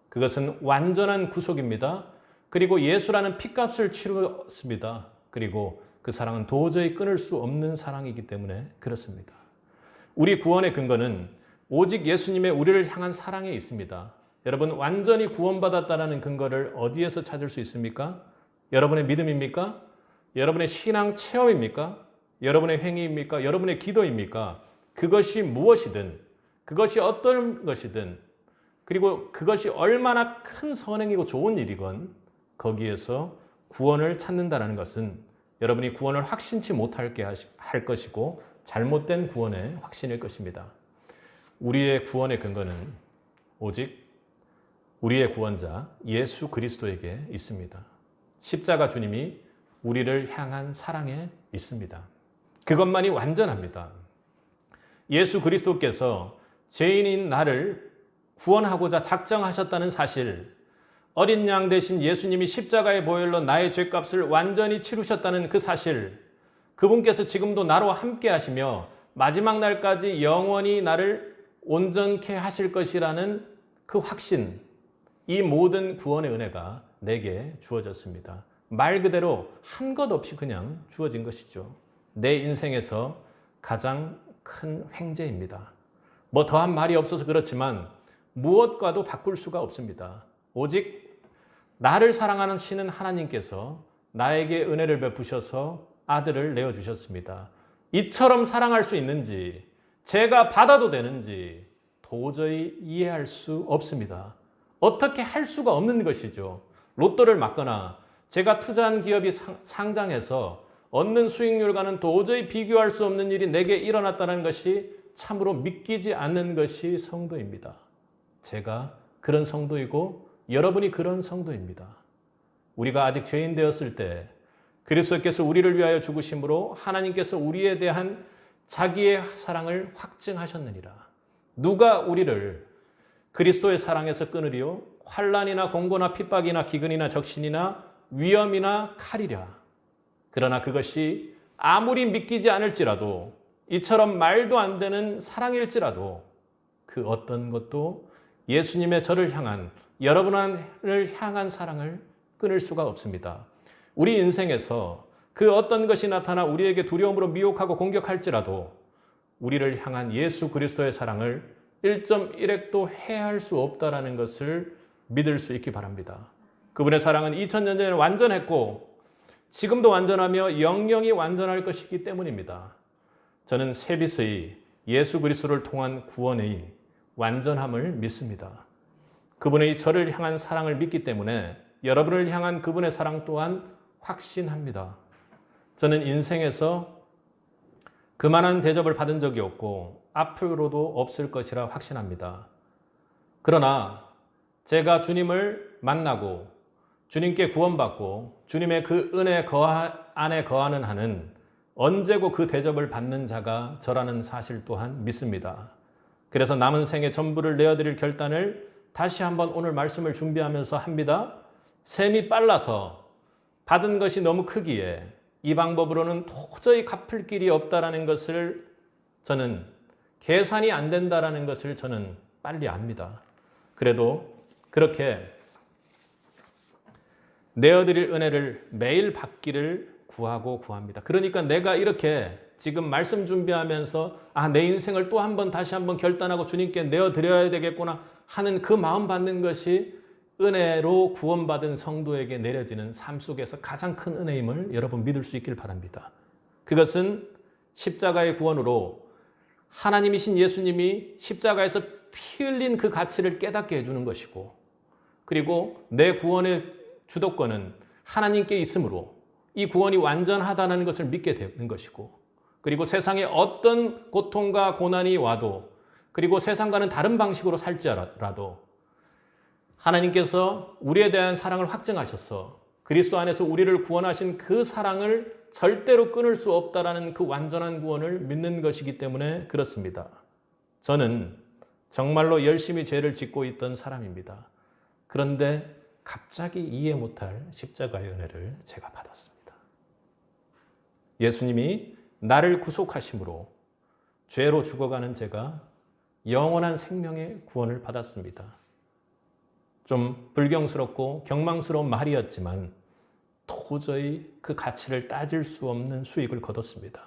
S1: 그것은 완전한 구속입니다. 그리고 예수라는 핏값을 치렀습니다. 그리고 그 사랑은 도저히 끊을 수 없는 사랑이기 때문에 그렇습니다. 우리 구원의 근거는 오직 예수님의 우리를 향한 사랑에 있습니다. 여러분, 완전히 구원받았다는 근거를 어디에서 찾을 수 있습니까? 여러분의 믿음입니까? 여러분의 신앙 체험입니까? 여러분의 행위입니까? 여러분의 기도입니까? 그것이 무엇이든, 그것이 어떤 것이든, 그리고 그것이 얼마나 큰 선행이고 좋은 일이건 거기에서 구원을 찾는다는 것은 여러분이 구원을 확신치 못하게 할 것이고 잘못된 구원의 확신일 것입니다. 우리의 구원의 근거는 오직 우리의 구원자 예수 그리스도에게 있습니다. 십자가 주님이 우리를 향한 사랑에 있습니다. 그것만이 완전합니다. 예수 그리스도께서 죄인인 나를 구원하고자 작정하셨다는 사실, 어린 양 대신 예수님이 십자가의 보혈로 나의 죄값을 완전히 치르셨다는 그 사실, 그분께서 지금도 나로 함께 하시며 마지막 날까지 영원히 나를 온전케 하실 것이라는 그 확신, 이 모든 구원의 은혜가 내게 주어졌습니다. 말 그대로 한 것 없이 그냥 주어진 것이죠. 내 인생에서 가장 큰 횡재입니다. 뭐 더한 말이 없어서 그렇지만 무엇과도 바꿀 수가 없습니다. 오직 나를 사랑하는 신은 하나님께서 나에게 은혜를 베푸셔서 아들을 내어주셨습니다. 이처럼 사랑할 수 있는지, 제가 받아도 되는지 도저히 이해할 수 없습니다. 어떻게 할 수가 없는 것이죠. 로또를 맞거나 제가 투자한 기업이 상장해서 얻는 수익률과는 도저히 비교할 수 없는 일이 내게 일어났다는 것이 참으로 믿기지 않는 것이 성도입니다. 제가 그런 성도이고 여러분이 그런 성도입니다. 우리가 아직 죄인 되었을 때 그리스도께서 우리를 위하여 죽으심으로 하나님께서 우리에 대한 자기의 사랑을 확증하셨느니라. 누가 우리를 그리스도의 사랑에서 끊으리요? 환난이나 공고나 핍박이나 기근이나 적신이나 위험이나 칼이랴. 그러나 그것이 아무리 믿기지 않을지라도, 이처럼 말도 안 되는 사랑일지라도 그 어떤 것도 예수님의 저를 향한, 여러분을 향한 사랑을 끊을 수가 없습니다. 우리 인생에서 그 어떤 것이 나타나 우리에게 두려움으로 미혹하고 공격할지라도 우리를 향한 예수 그리스도의 사랑을 1.1핵도 해할 수 없다는 것을 믿을 수 있기 바랍니다. 그분의 사랑은 2000년 전에 완전했고 지금도 완전하며 영영이 완전할 것이기 때문입니다. 저는 세비스의 예수 그리스도를 통한 구원의 완전함을 믿습니다. 그분의 저를 향한 사랑을 믿기 때문에 여러분을 향한 그분의 사랑 또한 확신합니다. 저는 인생에서 그만한 대접을 받은 적이 없고 앞으로도 없을 것이라 확신합니다. 그러나 제가 주님을 만나고 주님께 구원받고 주님의 그 은혜 안에 거하는 한은 언제고 그 대접을 받는 자가 저라는 사실 또한 믿습니다. 그래서 남은 생에 전부를 내어드릴 결단을 다시 한번 오늘 말씀을 준비하면서 합니다. 셈이 빨라서 받은 것이 너무 크기에 이 방법으로는 도저히 갚을 길이 없다라는 것을 저는, 계산이 안 된다라는 것을 저는 빨리 압니다. 그래도 그렇게 내어드릴 은혜를 매일 받기를 구합니다. 그러니까 내가 이렇게 지금 말씀 준비하면서 내 인생을 또 한 번 다시 한번 결단하고 주님께 내어드려야 되겠구나 하는 그 마음 받는 것이 은혜로 구원받은 성도에게 내려지는 삶 속에서 가장 큰 은혜임을 여러분 믿을 수 있길 바랍니다. 그것은 십자가의 구원으로 하나님이신 예수님이 십자가에서 피 흘린 그 가치를 깨닫게 해주는 것이고, 그리고 내 구원의 주도권은 하나님께 있으므로 이 구원이 완전하다는 것을 믿게 되는 것이고, 그리고 세상에 어떤 고통과 고난이 와도 그리고 세상과는 다른 방식으로 살지라도 하나님께서 우리에 대한 사랑을 확증하셔서 그리스도 안에서 우리를 구원하신 그 사랑을 절대로 끊을 수 없다라는 그 완전한 구원을 믿는 것이기 때문에 그렇습니다. 저는 정말로 열심히 죄를 짓고 있던 사람입니다. 그런데 갑자기 이해 못할 십자가의 은혜를 제가 받았습니다. 예수님이 나를 구속하심으로 죄로 죽어가는 제가 영원한 생명의 구원을 받았습니다. 좀 불경스럽고 경망스러운 말이었지만 도저히 그 가치를 따질 수 없는 수익을 거뒀습니다.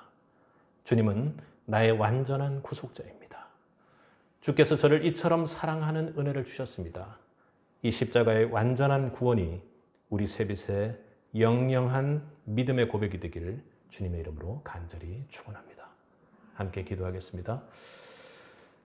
S1: 주님은 나의 완전한 구속자입니다. 주께서 저를 이처럼 사랑하는 은혜를 주셨습니다. 이 십자가의 완전한 구원이 우리 세빛의 영영한 믿음의 고백이 되기를 주님의 이름으로 간절히 축원합니다. 함께 기도하겠습니다.